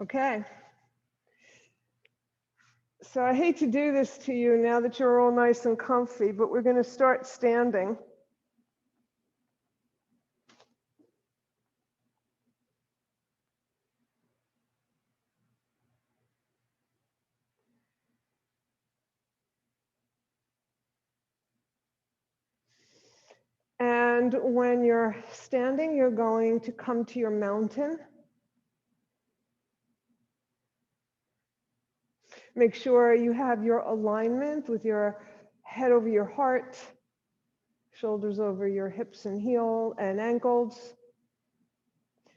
Okay. So I hate to do this to you now that you're all nice and comfy, but we're going to start standing. And when you're standing, you're going to come to your mountain. Make sure you have your alignment with your head over your heart, shoulders over your hips and heel and ankles.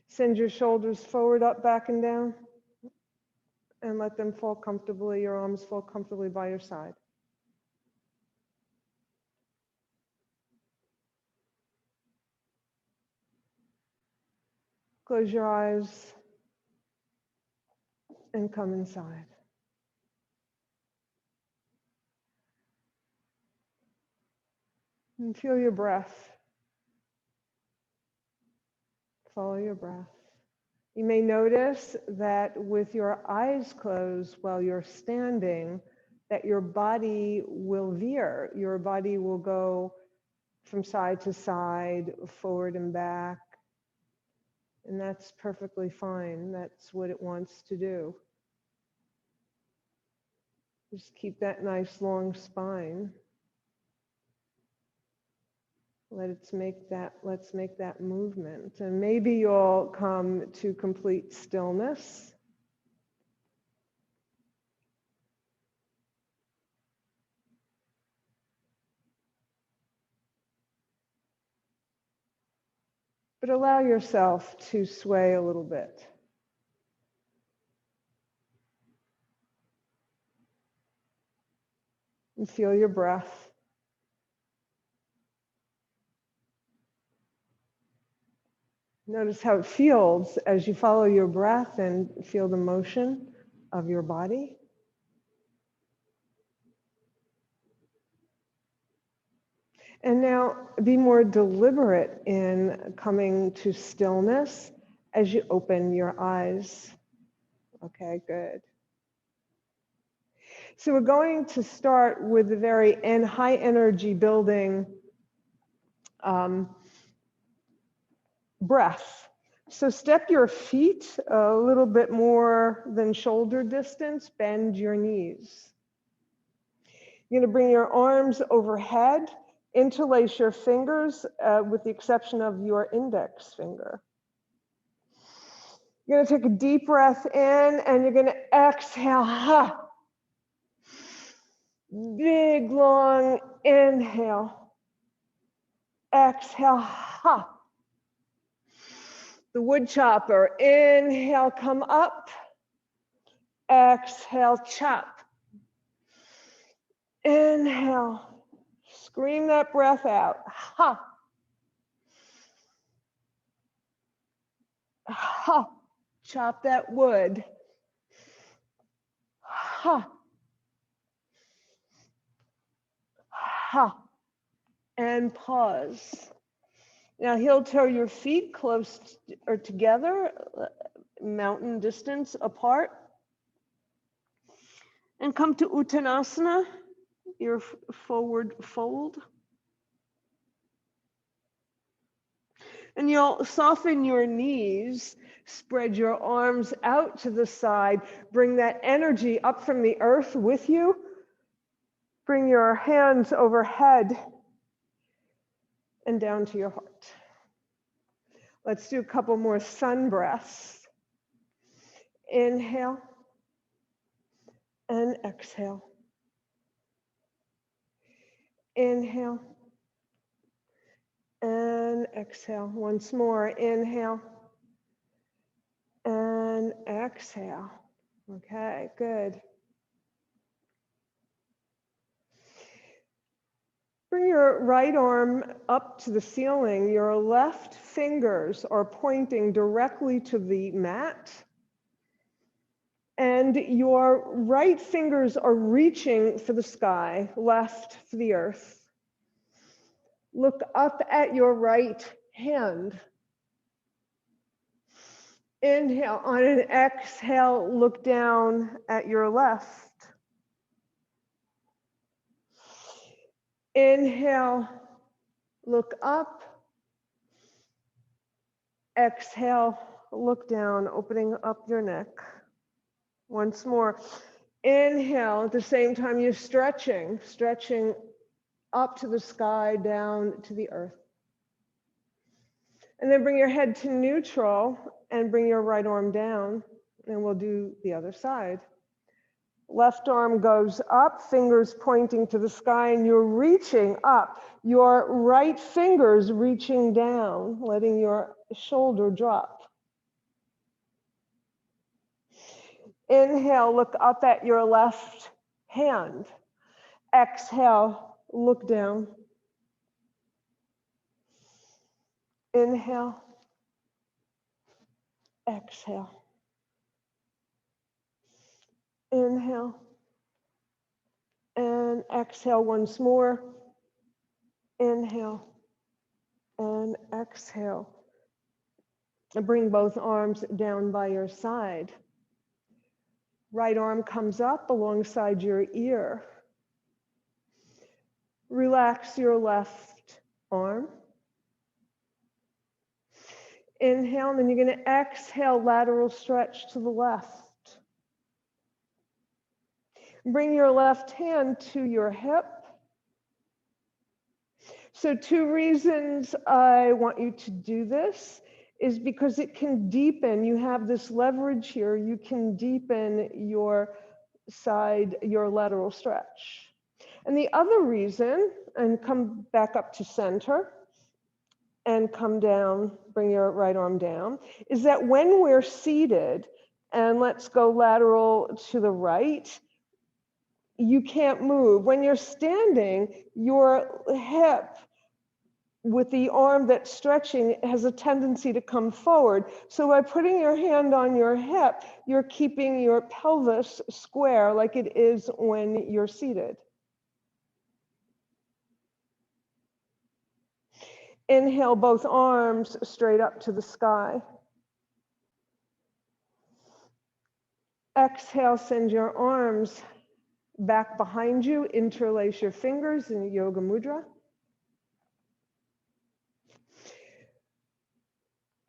Send your shoulders forward, up, back, and down. And let them fall comfortably, your arms fall comfortably by your side. Close your eyes and come inside. And feel your breath. Follow your breath. You may notice that with your eyes closed while you're standing, that your body will veer. Your body will go from side to side, forward and back. And that's perfectly fine. That's what it wants to do. Just keep that nice long spine. Let's make that movement. And maybe you'll come to complete stillness. But allow yourself to sway a little bit. And feel your breath. Notice how it feels as you follow your breath and feel the motion of your body. And now be more deliberate in coming to stillness as you open your eyes. Okay, good. So we're going to start with the very high energy building breath. So step your feet a little bit more than shoulder distance, bend your knees. You're going to bring your arms overhead, interlace your fingers with the exception of your index finger. You're going to take a deep breath in and you're going to exhale. Ha. Big, long inhale. Exhale. Ha. The wood chopper. Inhale, come up. Exhale, chop. Inhale. Scream that breath out. Ha. Ha. Chop that wood. Ha. Ha. And pause. Now heel toe your feet close or together, mountain distance apart. And come to Uttanasana, your forward fold. And you'll soften your knees, spread your arms out to the side, bring that energy up from the earth with you. Bring your hands overhead and down to your heart. Let's do a couple more sun breaths. Inhale and exhale. Inhale and exhale. Once more, inhale and exhale. Okay, good. Bring your right arm up to the ceiling. Your left fingers are pointing directly to the mat. And your right fingers are reaching for the sky, left for the earth. Look up at your right hand. Inhale. On an exhale, look down at your left. Inhale, look up. Exhale, look down, opening up your neck. Once more. Inhale, at the same time you're stretching up to the sky, down to the earth. And then bring your head to neutral and bring your right arm down, and we'll do the other side. Left arm goes up, fingers pointing to the sky, and you're reaching up. Your right fingers reaching down, letting your shoulder drop. Inhale, look up at your left hand. Exhale, look down. Inhale, exhale. Inhale and exhale once more. Inhale and exhale. And bring both arms down by your side. Right arm comes up alongside your ear. Relax your left arm. Inhale, and then you're going to exhale, lateral stretch to the left. Bring your left hand to your hip. So 2 reasons I want you to do this is because it can deepen. You have this leverage here. You can deepen your side, your lateral stretch. And the other reason, and come back up to center and come down, bring your right arm down, is that when we're seated, and let's go lateral to the right, you can't move. When you're standing, your hip with the arm that's stretching has a tendency to come forward. So by putting your hand on your hip, you're keeping your pelvis square like it is when you're seated. Inhale, both arms straight up to the sky. Exhale, send your arms back behind you, interlace your fingers in yoga mudra.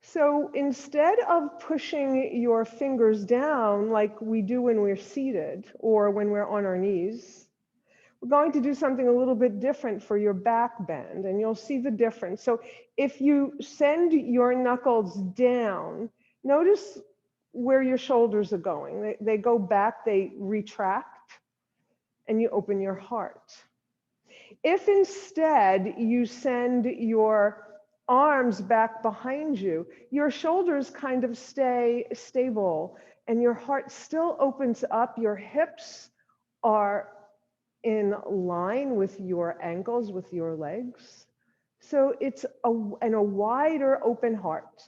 So instead of pushing your fingers down like we do when we're seated or when we're on our knees, we're going to do something a little bit different for your back bend, and you'll see the difference. So if you send your knuckles down, notice where your shoulders are going. They go back, they retract, and you open your heart. If instead you send your arms back behind you, your shoulders kind of stay stable and your heart still opens up. Your hips are in line with your ankles, with your legs. So it's a wider open heart.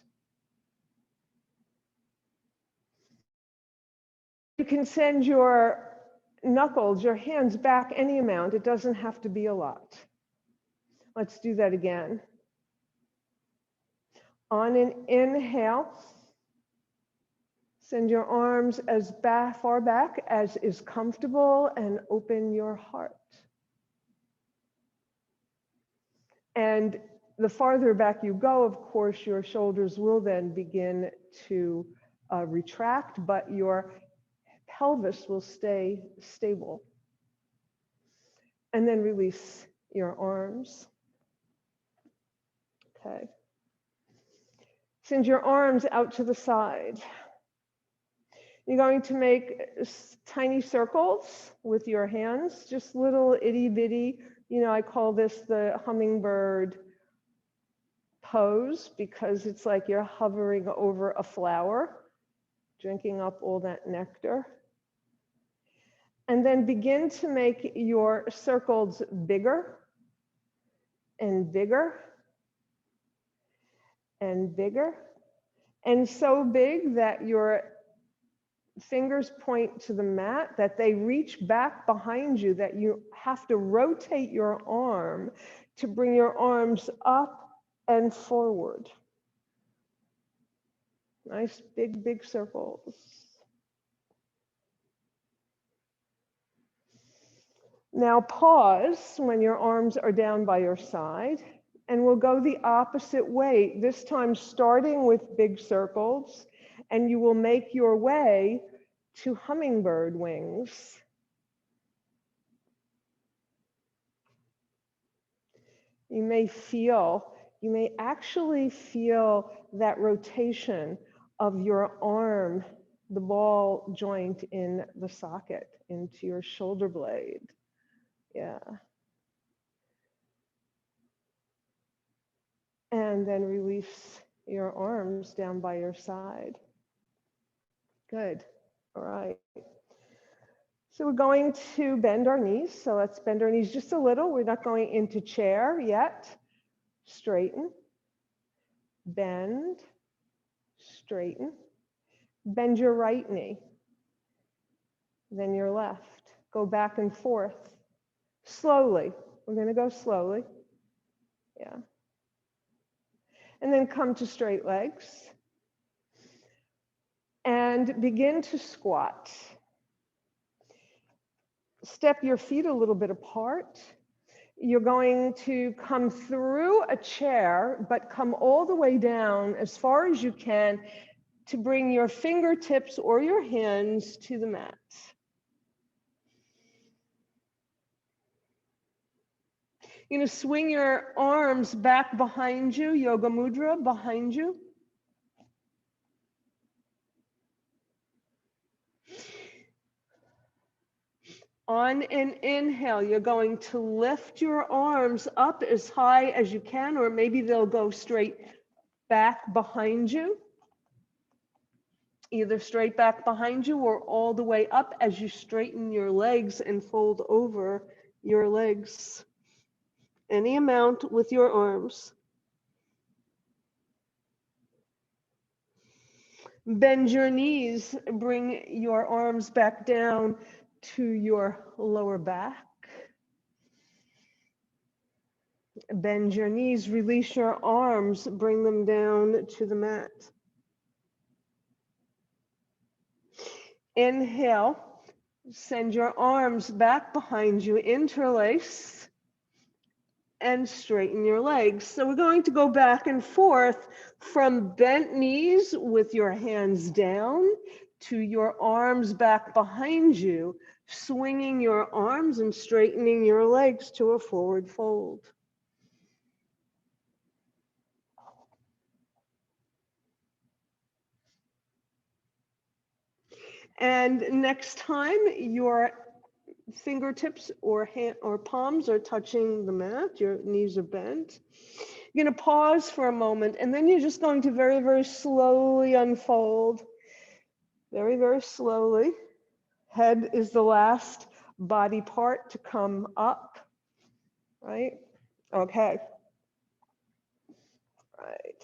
You can send your knuckles, your hands back any amount. It doesn't have to be a lot. Let's do that again. On an inhale, send your arms as far back as is comfortable and open your heart. And the farther back you go, of course, your shoulders will then begin to retract, but your pelvis will stay stable. And then release your arms. Okay. Send your arms out to the side. You're going to make tiny circles with your hands, just little itty bitty. You know, I call this the hummingbird pose because it's like you're hovering over a flower, drinking up all that nectar. And then begin to make your circles bigger and bigger and bigger, and so big that your fingers point to the mat, that they reach back behind you, that you have to rotate your arm to bring your arms up and forward. Nice big, big circles. Now pause when your arms are down by your side, and we'll go the opposite way, this time starting with big circles, and you will make your way to hummingbird wings. You may actually feel that rotation of your arm, the ball joint in the socket into your shoulder blade. Yeah. And then release your arms down by your side. Good. All right. So we're going to bend our knees. So let's bend our knees just a little. We're not going into chair yet. Straighten, bend, straighten. Bend your right knee, then your left. Go back and forth. Slowly. We're going to go slowly. Yeah. And then come to straight legs. And begin to squat. Step your feet a little bit apart. You're going to come through a chair, but come all the way down as far as you can to bring your fingertips or your hands to the mat. You're going to swing your arms back behind you, Yoga Mudra behind you. On an inhale, you're going to lift your arms up as high as you can, or maybe they'll go straight back behind you. Either straight back behind you or all the way up as you straighten your legs and fold over your legs. Any amount with your arms. Bend your knees, bring your arms back down to your lower back. Bend your knees, release your arms, bring them down to the mat. Inhale, send your arms back behind you, interlace, and straighten your legs. So we're going to go back and forth from bent knees with your hands down to your arms back behind you, swinging your arms and straightening your legs to a forward fold. And next time your fingertips or palms are touching the mat, your knees are bent, you're going to pause for a moment, and then you're just going to very, very slowly unfold. Very, very slowly. Head is the last body part to come up, right? Okay. Right.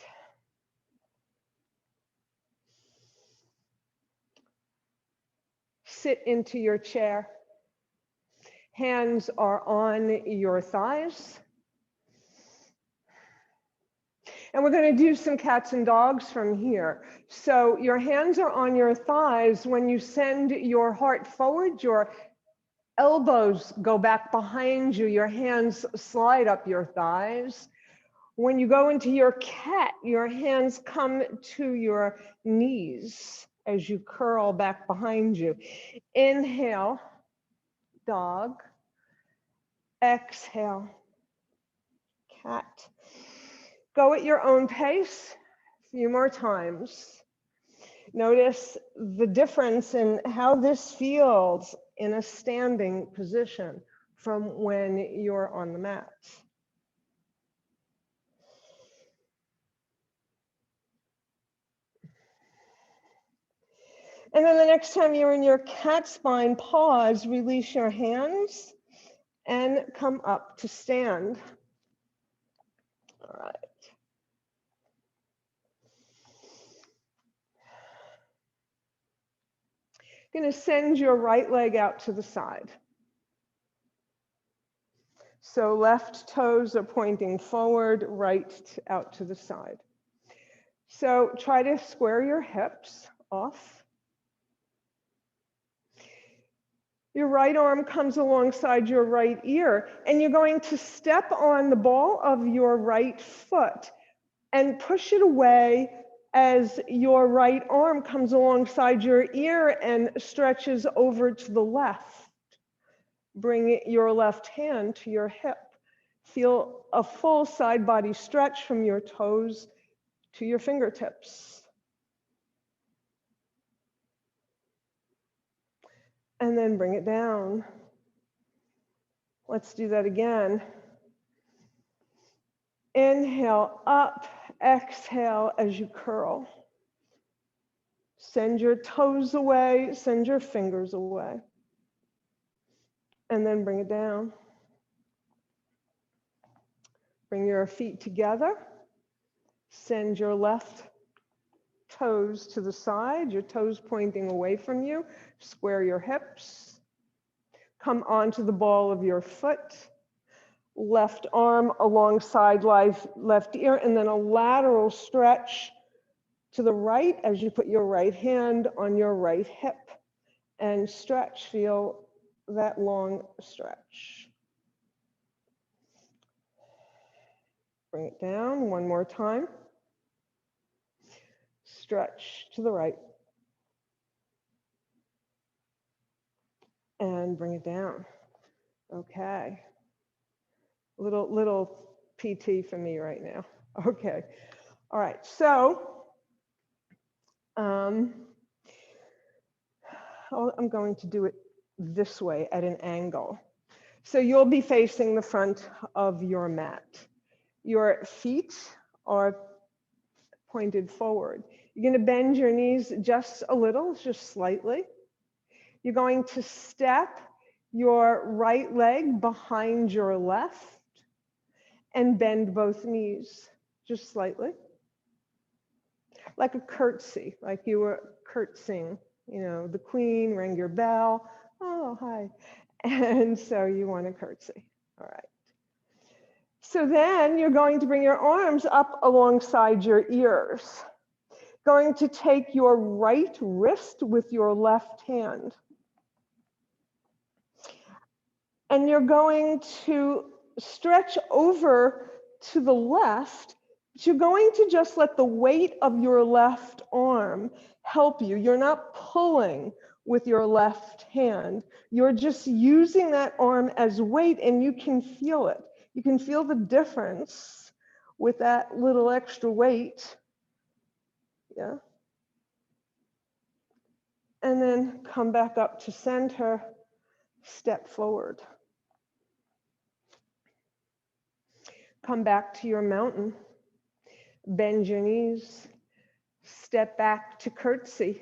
Sit into your chair. Hands are on your thighs. And we're going to do some cats and dogs from here. So your hands are on your thighs. When you send your heart forward, your elbows go back behind you. Your hands slide up your thighs. When you go into your cat, your hands come to your knees as you curl back behind you. Inhale, dog. Exhale, cat. Go at your own pace, a few more times. Notice the difference in how this feels in a standing position from when you're on the mat. And then the next time you're in your cat spine, pause, release your hands, and come up to stand. All right. You're going to send your right leg out to the side. So left toes are pointing forward, right out to the side. So try to square your hips off. Your right arm comes alongside your right ear, and you're going to step on the ball of your right foot and push it away as your right arm comes alongside your ear and stretches over to the left. Bring your left hand to your hip. Feel a full side body stretch from your toes to your fingertips. And then bring it down. Let's do that again. Inhale up, exhale as you curl. Send your toes away, send your fingers away. And then bring it down. Bring your feet together. Send your left toes to the side, your toes pointing away from you. Square your hips. Come onto the ball of your foot. Left arm alongside left ear, and then a lateral stretch to the right as you put your right hand on your right hip and stretch. Feel that long stretch. Bring it down one more time. Stretch to the right. And bring it down. Okay. Little PT for me right now. Okay. All right. So I'm going to do it this way at an angle. So you'll be facing the front of your mat. Your feet are pointed forward. You're going to bend your knees just a little, just slightly. You're going to step your right leg behind your left and bend both knees just slightly. Like a curtsy, like you were curtsying, you know, the queen rang your bell. Oh, hi. And so you want to curtsy. All right. So then you're going to bring your arms up alongside your ears. Going to take your right wrist with your left hand. And you're going to stretch over to the left, but you're going to just let the weight of your left arm help you. You're not pulling with your left hand. You're just using that arm as weight, and you can feel it. You can feel the difference with that little extra weight. Yeah. And then come back up to center, step forward. Come back to your mountain. Bend your knees. Step back to curtsy.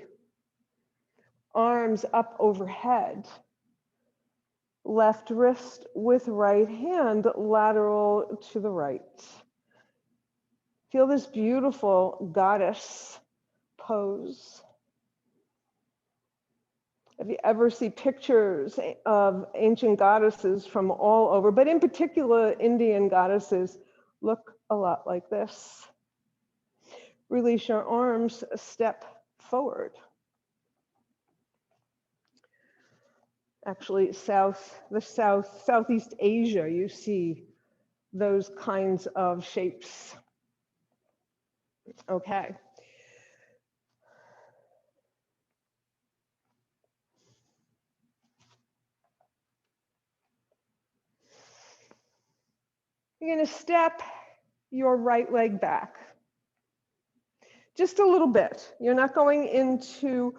Arms up overhead. Left wrist with right hand lateral to the right. Feel this beautiful goddess pose. If you ever see pictures of ancient goddesses from all over, but in particular Indian goddesses, look a lot like this. Release your arms, step forward. Actually, Southeast Asia, you see those kinds of shapes. Okay. You're going to step your right leg back. Just a little bit. You're not going into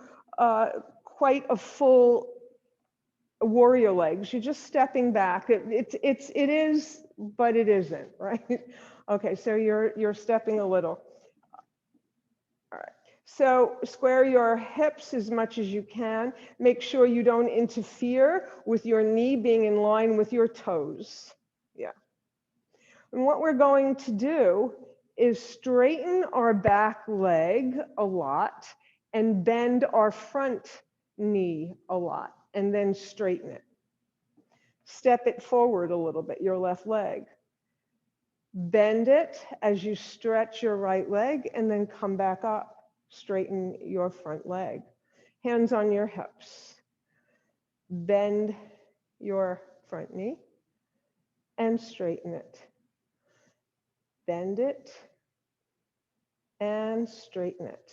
quite a full warrior legs. You're just stepping back. It is, but it isn't, right? Okay, so you're stepping a little. All right. So square your hips as much as you can. Make sure you don't interfere with your knee being in line with your toes. Yeah. And what we're going to do is straighten our back leg a lot and bend our front knee a lot, and then straighten it. Step it forward a little bit, your left leg. Bend it as you stretch your right leg and then come back up. Straighten your front leg. Hands on your hips. Bend your front knee and straighten it. Bend it and straighten it.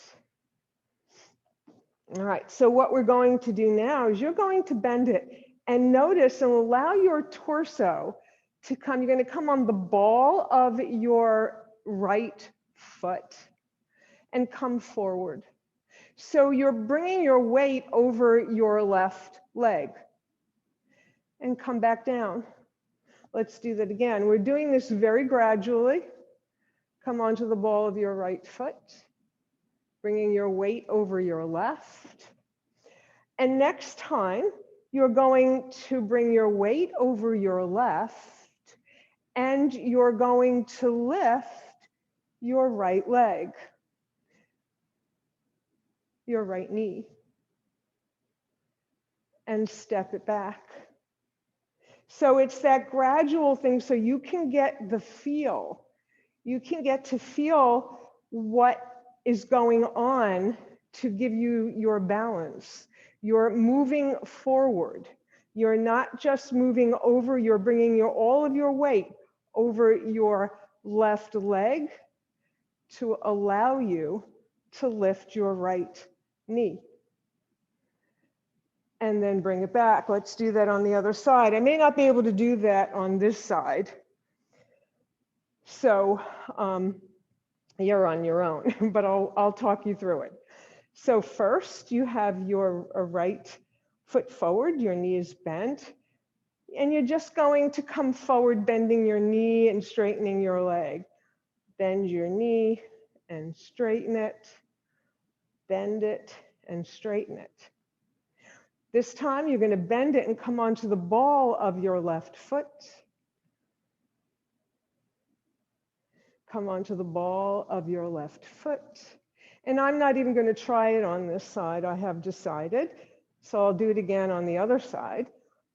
All right, so what we're going to do now is you're going to bend it and notice and allow your torso to come. You're going to come on the ball of your right foot and come forward. So you're bringing your weight over your left leg and come back down. Let's do that again. We're doing this very gradually. Come onto the ball of your right foot, bringing your weight over your left. And next time, you're going to bring your weight over your left, and you're going to lift your right leg, your right knee, and step it back. So it's that gradual thing so you can get the feel. You can get to feel what is going on to give you your balance. You're moving forward. You're not just moving over, you're bringing all of your weight over your left leg to allow you to lift your right knee. And then bring it back. Let's do that on the other side. I may not be able to do that on this side. So you're on your own, but I'll talk you through it. So first, you have your right foot forward, your knee is bent, and you're just going to come forward, bending your knee and straightening your leg. Bend your knee and straighten it, bend it and straighten it. This time, you're going to bend it and come onto the ball of your left foot. Come onto the ball of your left foot. And I'm not even going to try it on this side, I have decided. So I'll do it again on the other side.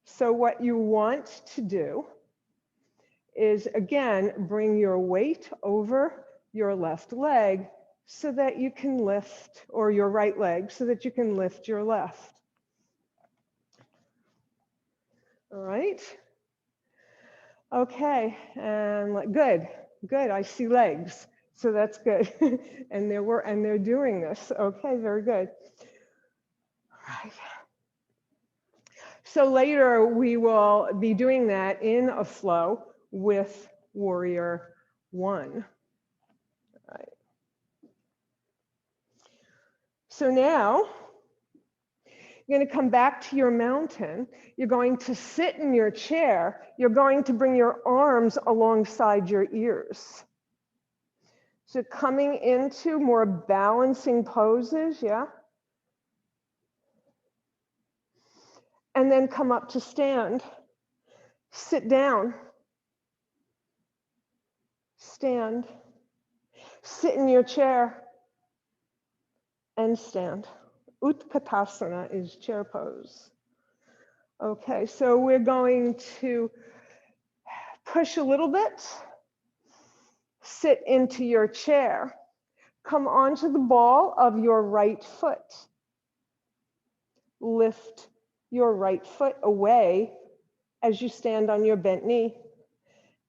So what you want to do is, again, bring your weight over your left leg so that you can lift, or your right leg, so that you can lift your left. All right. Okay, and good, good. I see legs, so that's good. and they're doing this. Okay, very good. All right. So later we will be doing that in a flow with Warrior One. All right. So now you're going to come back to your mountain. You're going to sit in your chair. You're going to bring your arms alongside your ears. So coming into more balancing poses, yeah? And then come up to stand. Sit down. Stand. Sit in your chair and stand. Utkatasana is chair pose. Okay, so we're going to push a little bit. Sit into your chair. Come onto the ball of your right foot. Lift your right foot away as you stand on your bent knee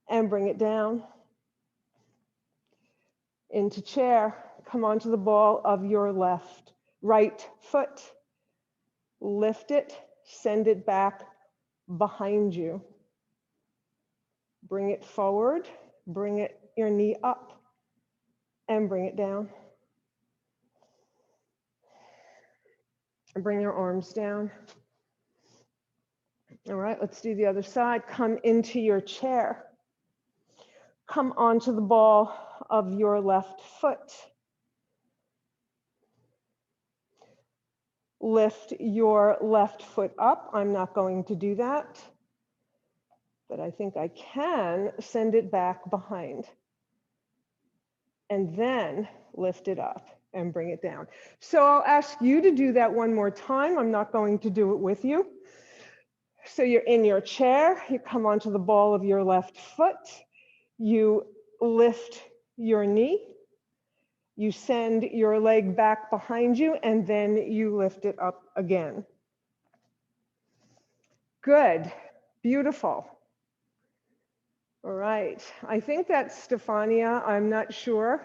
and bring it down. Into chair. Come onto the ball of your right foot. Lift it, send it back behind you. Bring it forward, bring your knee up, and bring it down. And bring your arms down. All right, let's do the other side. Come into your chair. Come onto the ball of your left foot. Lift your left foot up. I'm not going to do that, but I think I can send it back behind. And then lift it up and bring it down. So I'll ask you to do that one more time. I'm not going to do it with you. So you're in your chair, you come onto the ball of your left foot, you lift your knee. You send your leg back behind you, and then you lift it up again. Good. Beautiful. All right. I think that's Stefania. I'm not sure.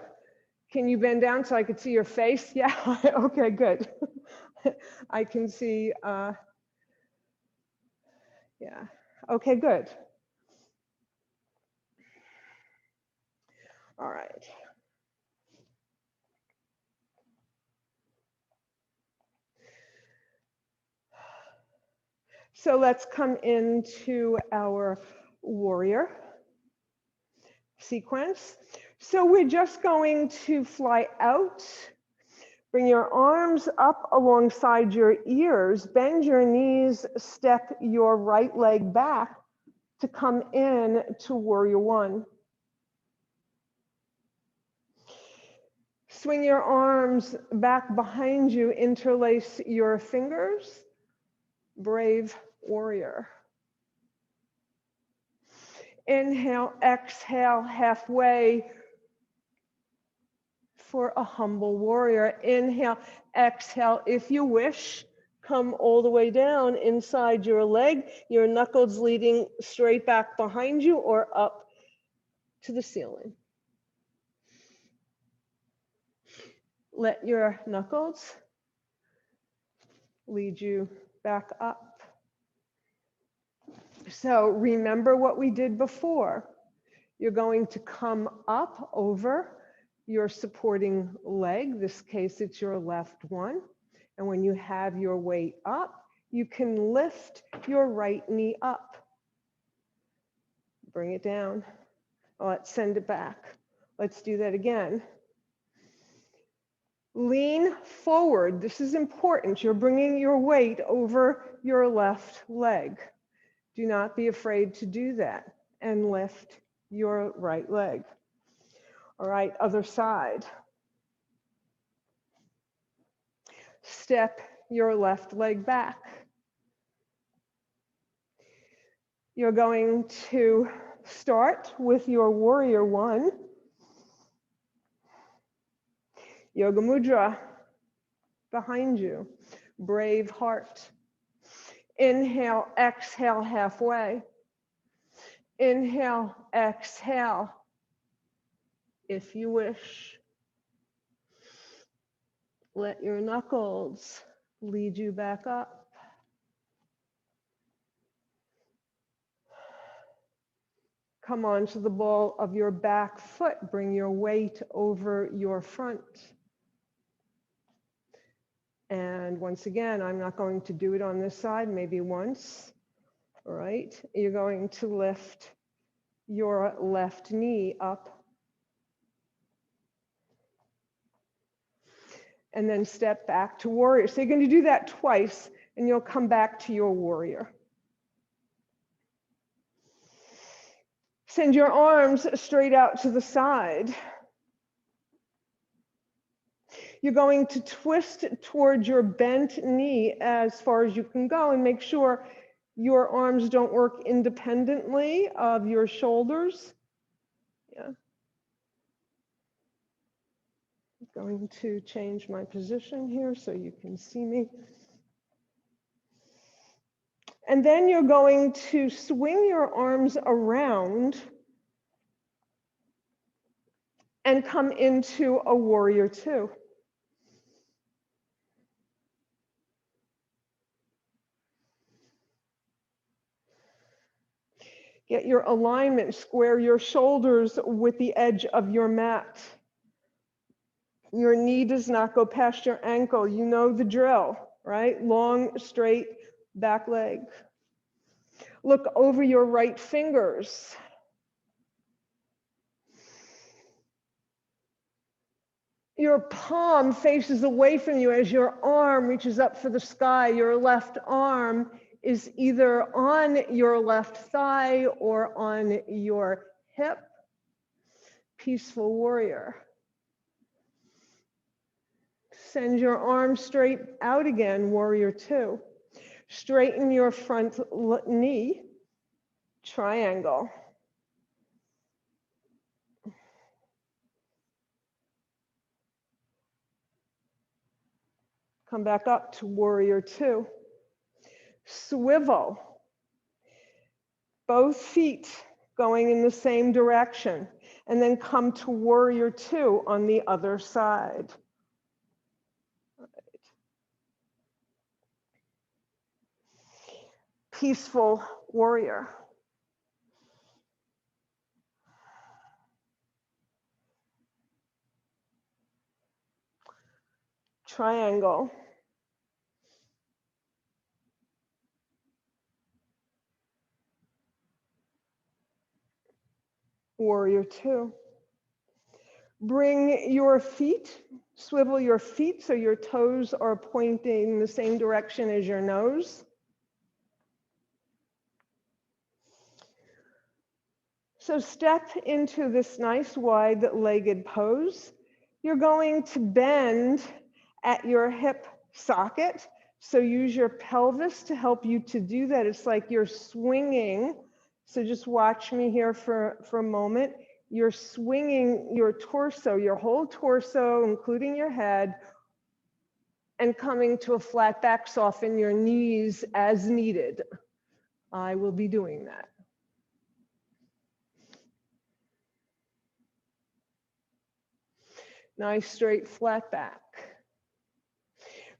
Can you bend down so I could see your face? Yeah. Okay, good. I can see. Yeah. Okay, good. All right. So let's come into our warrior sequence. So we're just going to fly out. Bring your arms up alongside your ears, bend your knees, step your right leg back to come in to warrior one. Swing your arms back behind you, interlace your fingers, brave warrior. Inhale, exhale, halfway for a humble warrior. Inhale, exhale. If you wish, come all the way down inside your leg, your knuckles leading straight back behind you or up to the ceiling. Let your knuckles lead you back up. So remember what we did before. You're going to come up over your supporting leg. This case, it's your left one. And when you have your weight up, you can lift your right knee up. Bring it down. Let's send it back. Let's do that again. Lean forward. This is important. You're bringing your weight over your left leg. Do not be afraid to do that and lift your right leg. All right, other side. Step your left leg back. You're going to start with your warrior one. Yoga Mudra behind you. Brave heart. Inhale, exhale halfway. Inhale, exhale. If you wish, let your knuckles lead you back up. Come onto the ball of your back foot. Bring your weight over your front. And once again, I'm not going to do it on this side, maybe once. All right, you're going to lift your left knee up. And then step back to warrior. So you're going to do that twice, and you'll come back to your warrior. Send your arms straight out to the side. You're going to twist towards your bent knee as far as you can go and make sure your arms don't work independently of your shoulders. Yeah. I'm going to change my position here so you can see me. And then you're going to swing your arms around and come into a warrior two. Get your alignment, square your shoulders with the edge of your mat. Your knee does not go past your ankle. You know the drill, right? Long, straight back leg. Look over your right fingers. Your palm faces away from you as your arm reaches up for the sky. Your left arm is either on your left thigh or on your hip. Peaceful warrior. Send your arm straight out again, warrior two. Straighten your front knee, triangle. Come back up to warrior two. Swivel. Both feet going in the same direction. And then come to warrior two on the other side. Peaceful warrior. Triangle. Warrior two. Bring your feet, swivel your feet so your toes are pointing the same direction as your nose. So step into this nice wide-legged pose. You're going to bend at your hip socket. So use your pelvis to help you to do that. It's like you're swinging. So just watch me here for a moment. You're swinging your torso, your whole torso, including your head, and coming to a flat back. Soften your knees as needed. I will be doing that. Nice straight flat back.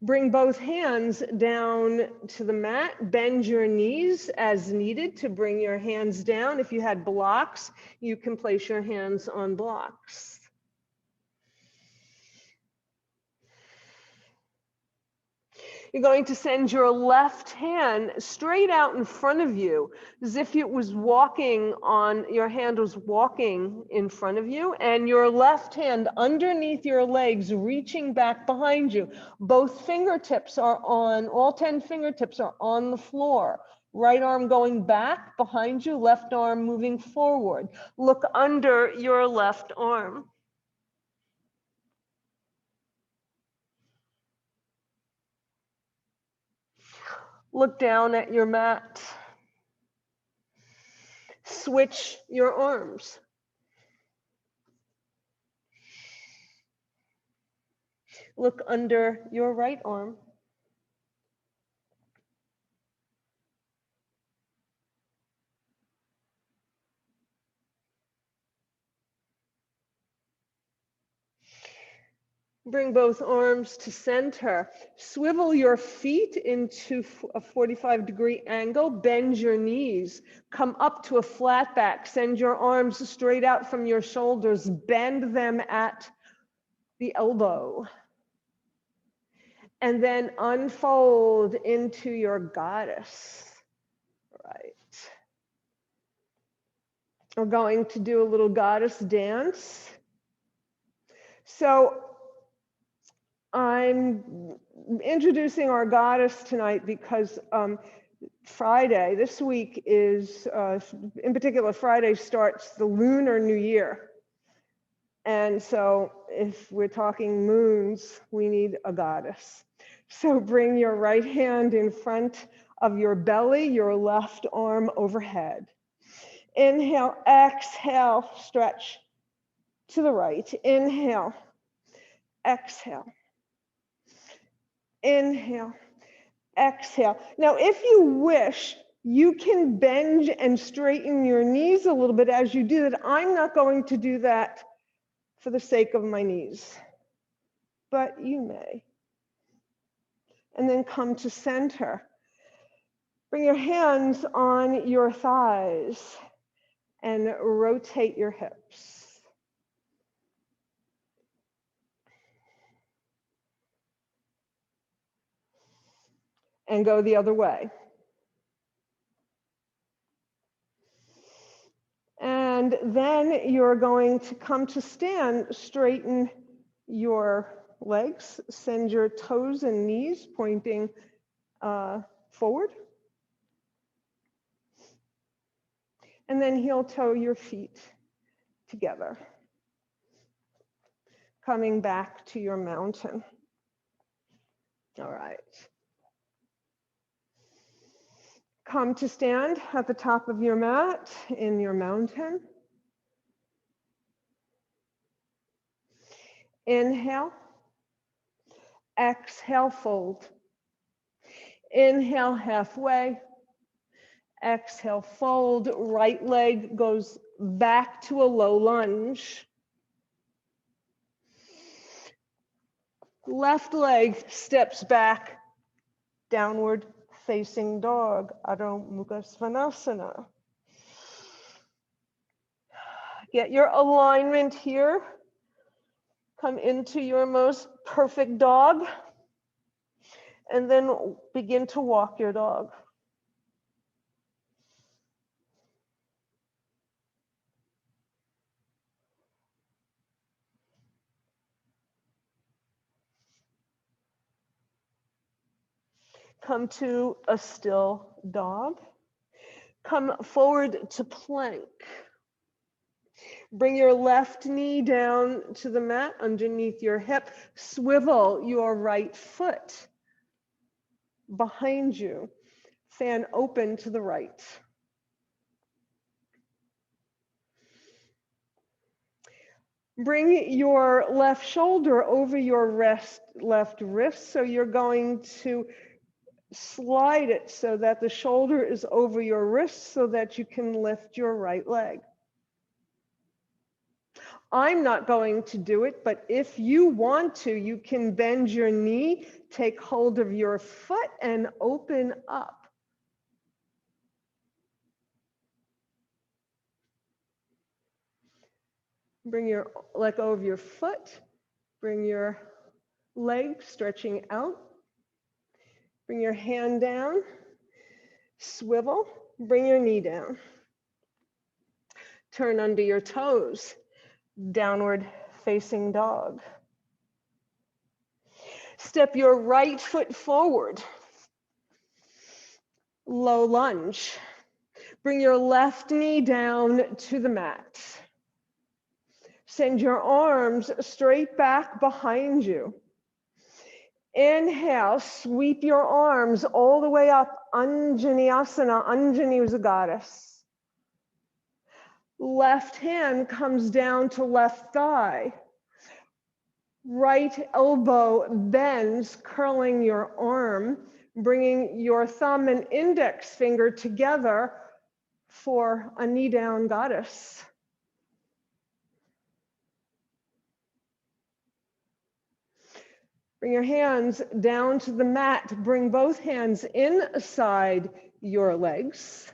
Bring both hands down to the mat. Bend your knees as needed to bring your hands down. If you had blocks, you can place your hands on blocks. You're going to send your left hand straight out in front of you, as if it was walking on, your hand was walking in front of you, and your left hand underneath your legs, reaching back behind you. Both fingertips are on, all 10 fingertips are on the floor. Right arm going back behind you, left arm moving forward. Look under your left arm. Look down at your mat. Switch your arms. Look under your right arm. Bring both arms to center. Swivel your feet into a 45-degree angle. Bend your knees. Come up to a flat back. Send your arms straight out from your shoulders. Bend them at the elbow. And then unfold into your goddess. Right. We're going to do a little goddess dance. So I'm introducing our goddess tonight because Friday, this week is, in particular, Friday starts the Lunar New Year. And so if we're talking moons, we need a goddess. So bring your right hand in front of your belly, your left arm overhead. Inhale, exhale, stretch to the right. Inhale, exhale. Inhale, exhale. Now, if you wish, you can bend and straighten your knees a little bit as you do that. I'm not going to do that for the sake of my knees, but you may. And then come to center. Bring your hands on your thighs and rotate your hips. And go the other way. And then you're going to come to stand, straighten your legs, send your toes and knees pointing forward. And then heel toe your feet together. Coming back to your mountain. All right. Come to stand at the top of your mat in your mountain. Inhale. Exhale, fold. Inhale, halfway. Exhale, fold. Right leg goes back to a low lunge. Left leg steps back, downward facing dog, Adho Mukha Svanasana. Get your alignment here. Come into your most perfect dog, and then begin to walk your dog. Come to a still dog. Come forward to plank. Bring your left knee down to the mat underneath your hip. Swivel your right foot behind you. Fan open to the right. Bring your left shoulder over your left wrist. So you're going to slide it so that the shoulder is over your wrist so that you can lift your right leg. I'm not going to do it, but if you want to, you can bend your knee, take hold of your foot, and open up. Let go of your foot, bring your leg stretching out, bring your hand down, swivel, bring your knee down. Turn under your toes, downward facing dog. Step your right foot forward, low lunge. Bring your left knee down to the mat. Send your arms straight back behind you. Inhale, sweep your arms all the way up, Anjaneyasana, Anjani is a goddess. Left hand comes down to left thigh. Right elbow bends, curling your arm, bringing your thumb and index finger together for a knee down goddess. Bring your hands down to the mat. Bring both hands inside your legs.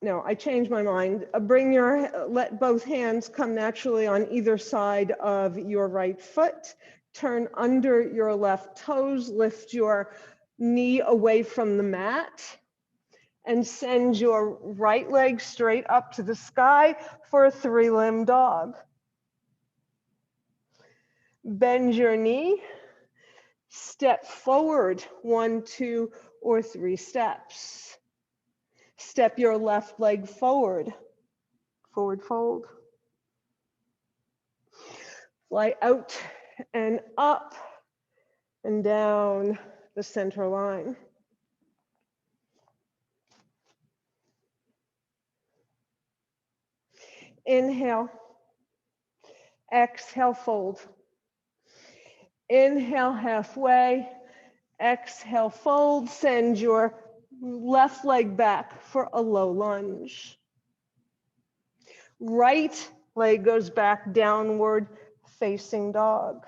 No, I changed my mind. Let both hands come naturally on either side of your right foot. Turn under your left toes. Lift your knee away from the mat. And send your right leg straight up to the sky for a three-limb dog. Bend your knee. Step forward 1, 2, or 3 steps. Step your left leg forward. Forward fold. Fly out and up and down the center line. Inhale. Exhale, fold. Inhale, halfway. Exhale, fold. Send your left leg back for a low lunge. Right leg goes back, downward facing dog.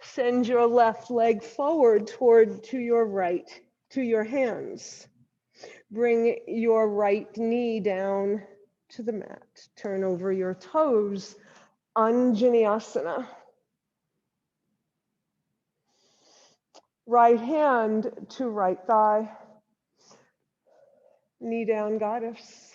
Send your left leg forward to your right, to your hands. Bring your right knee down to the mat. Turn over your toes, Anjaneyasana. Right hand to right thigh. Knee down, goddess.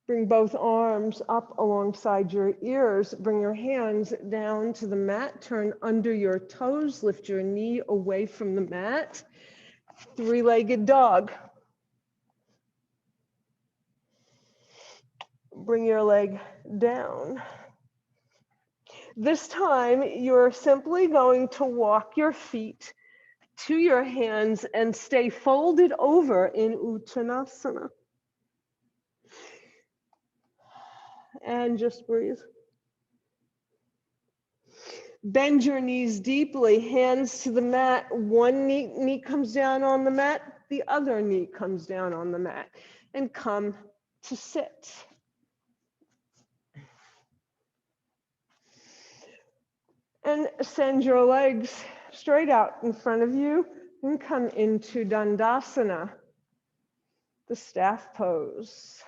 Bring both arms up alongside your ears. Bring your hands down to the mat. Turn under your toes. Lift your knee away from the mat. Three-legged dog. Bring your leg down. This time, you're simply going to walk your feet to your hands and stay folded over in Uttanasana. And just breathe. Bend your knees deeply, hands to the mat. One knee comes down on the mat, the other knee comes down on the mat. And come to sit. And send your legs straight out in front of you and come into Dandasana, the staff pose.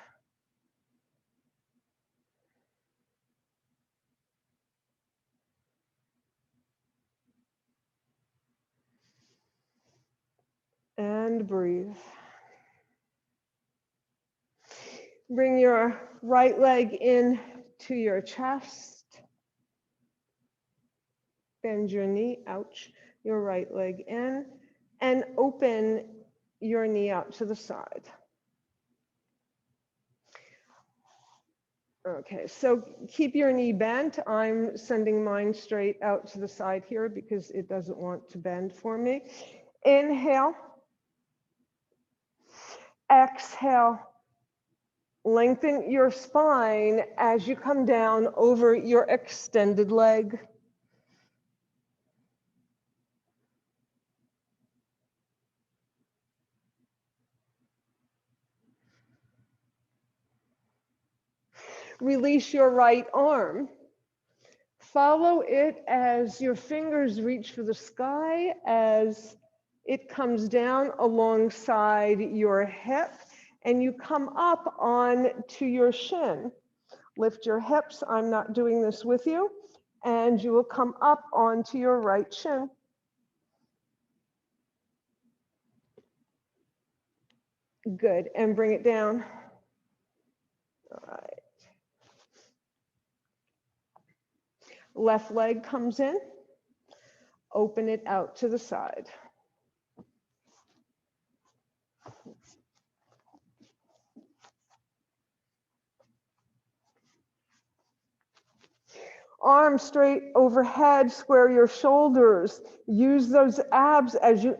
And breathe. Bring your right leg in to your chest. Bend your knee, ouch, your right leg in, and open your knee out to the side. Okay, so keep your knee bent. I'm sending mine straight out to the side here because it doesn't want to bend for me. Inhale. Exhale. Lengthen your spine as you come down over your extended leg. Release your right arm. Follow it as your fingers reach for the sky, as it comes down alongside your hip, and you come up on to your shin. Lift your hips. I'm not doing this with you. And you will come up onto your right shin. Good. And bring it down. All right. Left leg comes in. Open it out to the side. Arms straight overhead, square your shoulders. Use those abs as you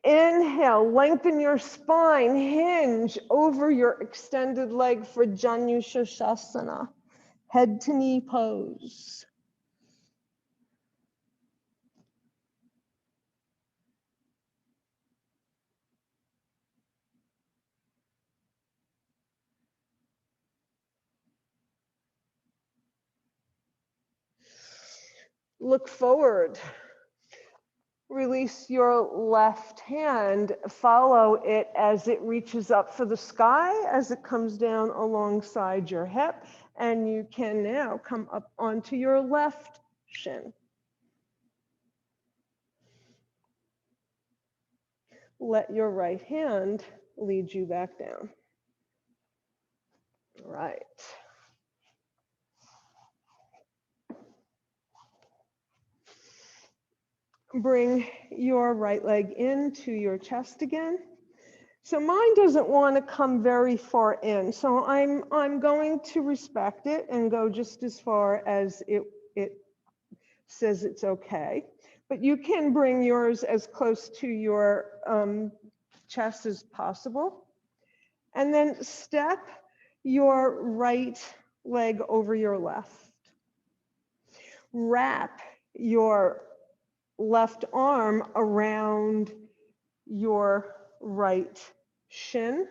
inhale, lengthen your spine, hinge over your extended leg for Janushasana, head to knee pose. Look forward. Release your left hand. Follow it as it reaches up for the sky, as it comes down alongside your hip. And you can now come up onto your left shin. Let your right hand lead you back down. All right. Bring your right leg into your chest again. So mine doesn't want to come very far in. So I'm going to respect it and go just as far as it says it's okay. But you can bring yours as close to your chest as possible. And then step your right leg over your left. Wrap your left arm around your right shin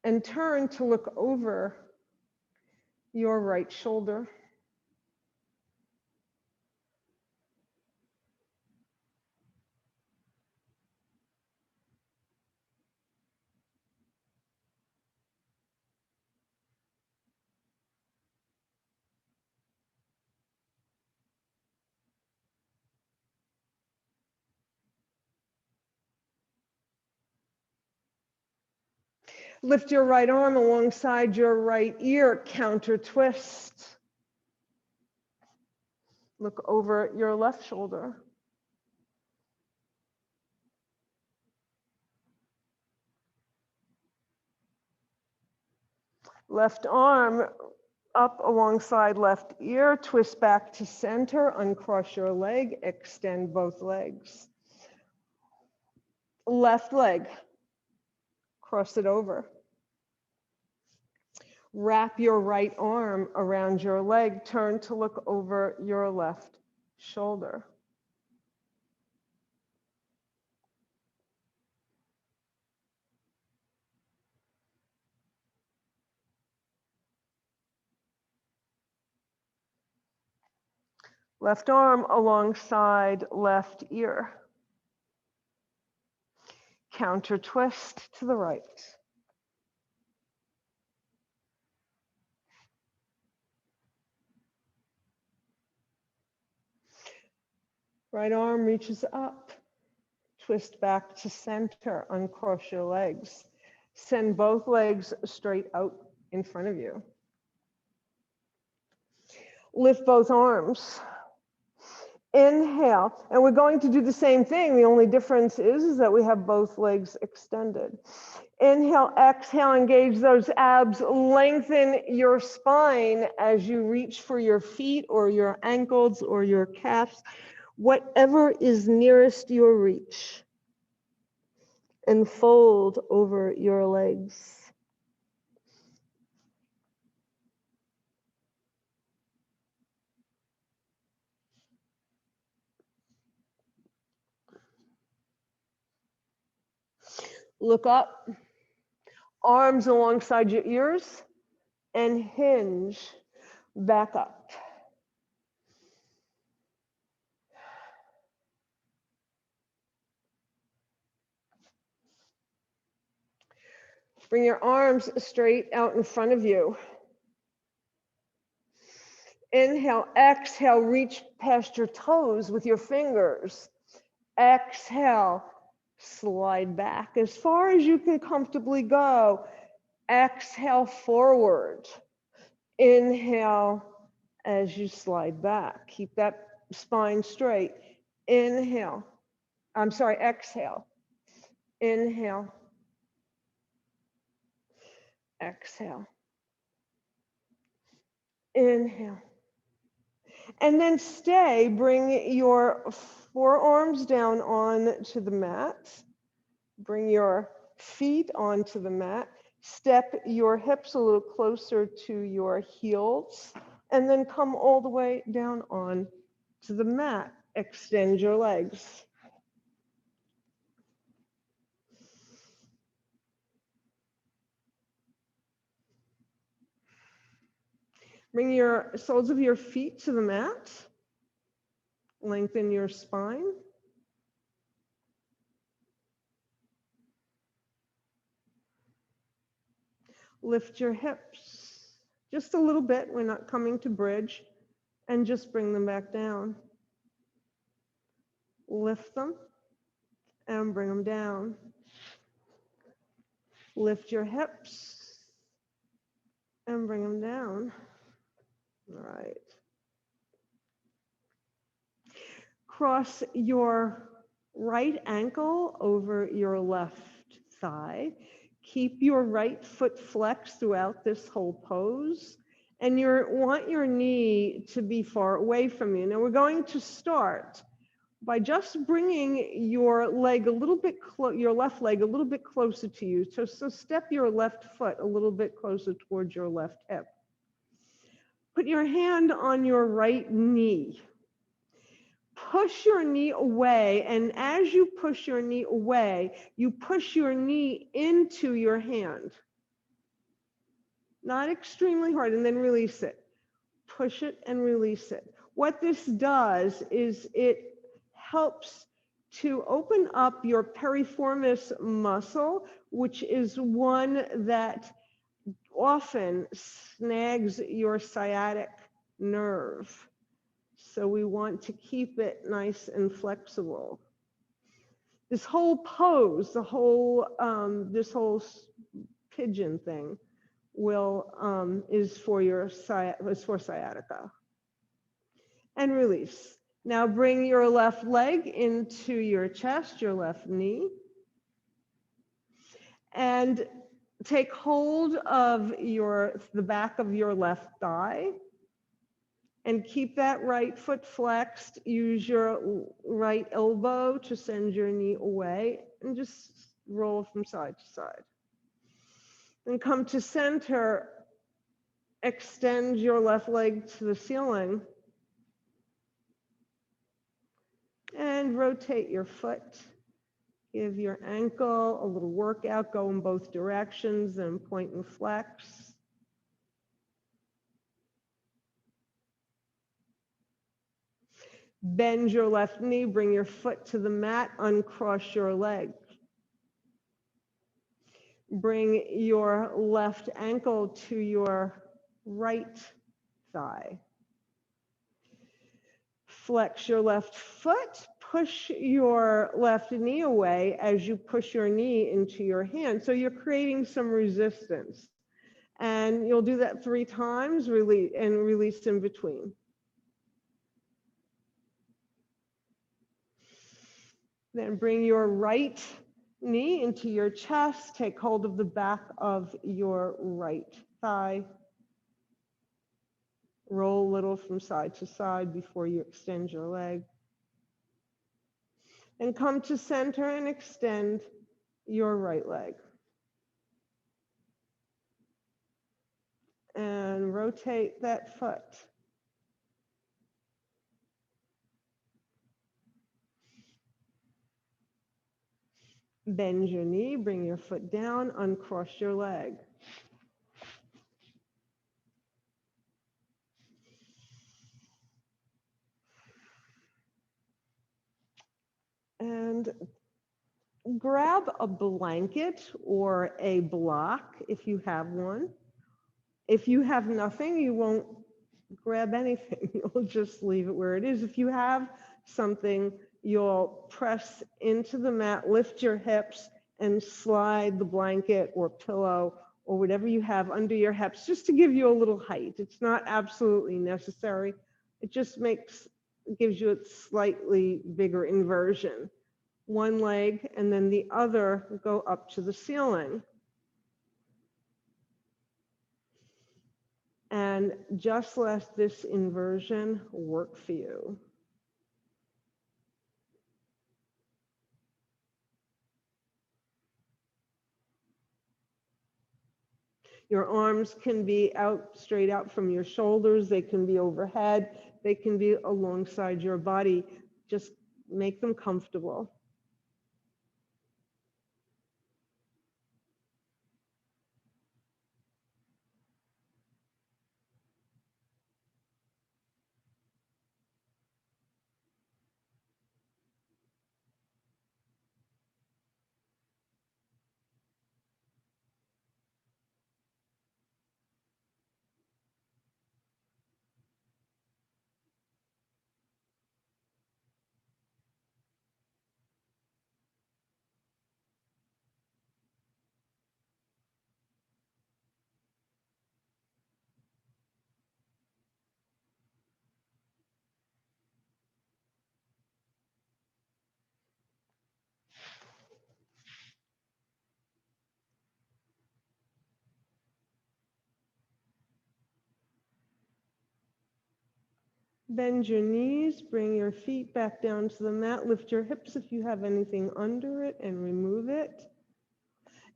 and turn to look over your right shoulder. Lift your right arm alongside your right ear, counter twist. Look over your left shoulder. Left arm up alongside left ear, twist back to center, uncross your leg, extend both legs. Left leg, cross it over. Wrap your right arm around your leg, turn to look over your left shoulder. Left arm alongside left ear. Counter twist to the right. Right arm reaches up. Twist back to center, uncross your legs. Send both legs straight out in front of you. Lift both arms. Inhale, and we're going to do the same thing. The only difference is that we have both legs extended. Inhale, exhale, engage those abs, lengthen your spine as you reach for your feet or your ankles or your calves, whatever is nearest your reach, and fold over your legs. Look up, arms alongside your ears, and hinge back up. Bring your arms straight out in front of you. Inhale, exhale, reach past your toes with your fingers. Exhale, slide back as far as you can comfortably go. Exhale, forward. Inhale as you slide back. Keep that spine straight. Inhale. Exhale. Inhale. Exhale. Inhale. And then stay, bring your forearms down onto the mat. Bring your feet onto the mat. Step your hips a little closer to your heels. And then come all the way down on to the mat. Extend your legs. Bring your soles of your feet to the mat. Lengthen your spine. Lift your hips just a little bit. We're not coming to bridge. And just bring them back down. Lift them and bring them down. Lift your hips and bring them down. All right. Cross your right ankle over your left thigh. Keep your right foot flexed throughout this whole pose. And you want your knee to be far away from you. Now we're going to start by just bringing your leg a little bit your left leg a little bit closer to you. So step your left foot a little bit closer towards your left hip. Put your hand on your right knee. Push your knee away, and as you push your knee away, you push your knee into your hand. Not extremely hard, and then release it. Push it and release it. What this does is it helps to open up your piriformis muscle, which is one that often snags your sciatic nerve. So we want to keep it nice and flexible. This whole pose, this whole pigeon thing is for sciatica. And release. Now bring your left leg into your chest, your left knee. And Take hold of the back of your left thigh and keep that right foot flexed. Use your right elbow to send your knee away and just roll from side to side. Then come to center, extend your left leg to the ceiling and rotate your foot. Give your ankle a little workout, go in both directions, then point and flex. Bend your left knee, bring your foot to the mat, uncross your leg. Bring your left ankle to your right thigh. Flex your left foot, push your left knee away as you push your knee into your hand. So you're creating some resistance. And you'll do that 3 times, release and release in between. Then bring your right knee into your chest. Take hold of the back of your right thigh. Roll a little from side to side before you extend your leg. And come to center and extend your right leg. And rotate that foot. Bend your knee, bring your foot down, uncross your leg. And grab a blanket or a block if you have one. If you have nothing, you won't grab anything. You'll just leave it where it is. If you have something, you'll press into the mat, lift your hips, and slide the blanket or pillow or whatever you have under your hips just to give you a little height. It's not absolutely necessary. It just gives you a slightly bigger inversion. One leg and then the other go up to the ceiling. And just let this inversion work for you. Your arms can be straight out from your shoulders. They can be overhead. They can be alongside your body. Just make them comfortable. Bend your knees, bring your feet back down to the mat, lift your hips if you have anything under it and remove it.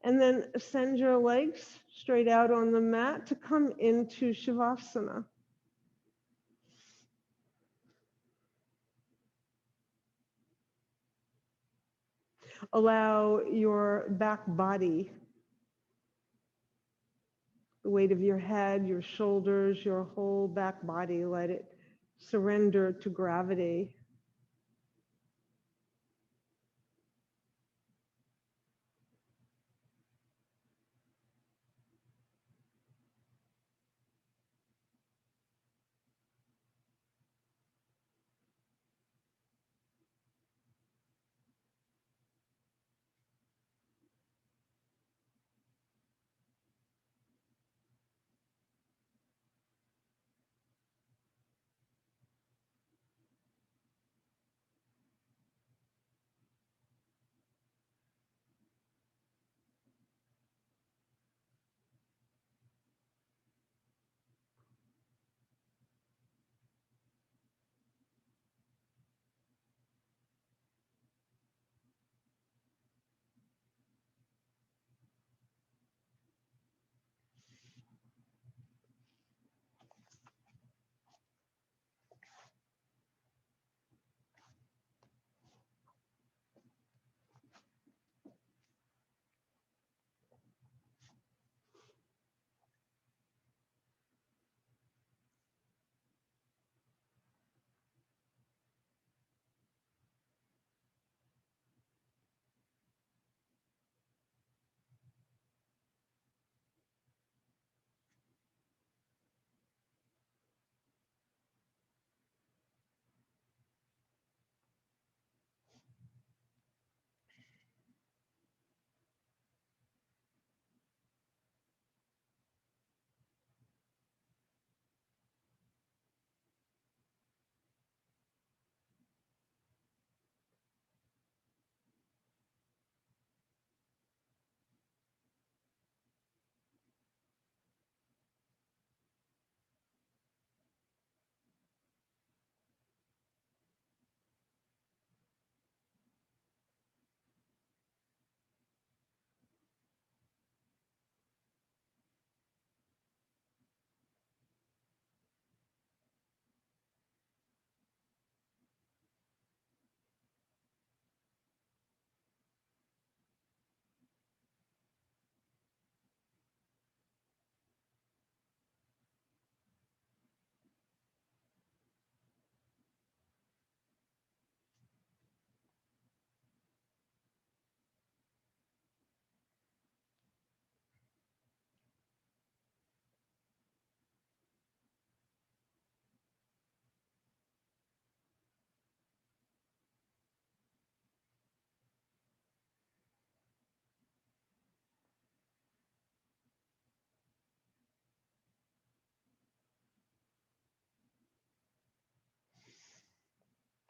And then send your legs straight out on the mat to come into Shavasana. Allow your back body, the weight of your head, your shoulders, your whole back body, let it surrender to gravity.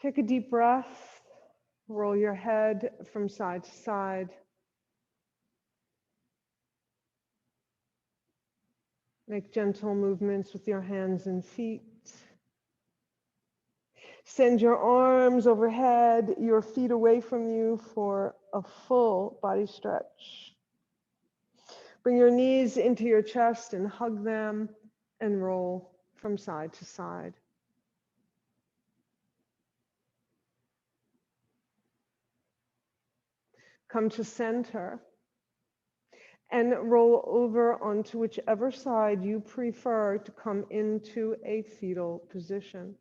Take a deep breath. Roll your head from side to side. Make gentle movements with your hands and feet. Send your arms overhead, your feet away from you for a full body stretch. Bring your knees into your chest and hug them and roll from side to side. Come to center and roll over onto whichever side you prefer to come into a fetal position.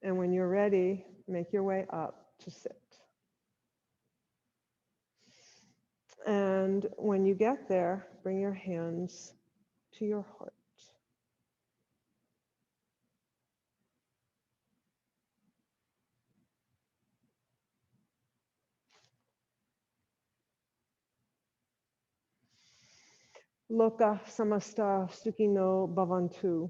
And when you're ready, make your way up to sit. And when you get there, bring your hands to your heart. Loka samasta sukhino bhavantu.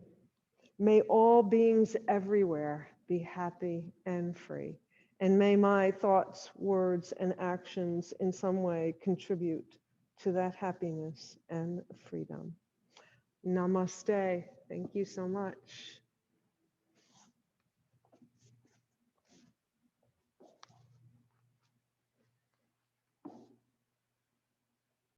May all beings everywhere be happy and free. And may my thoughts, words, and actions in some way contribute to that happiness and freedom. Namaste. Thank you so much.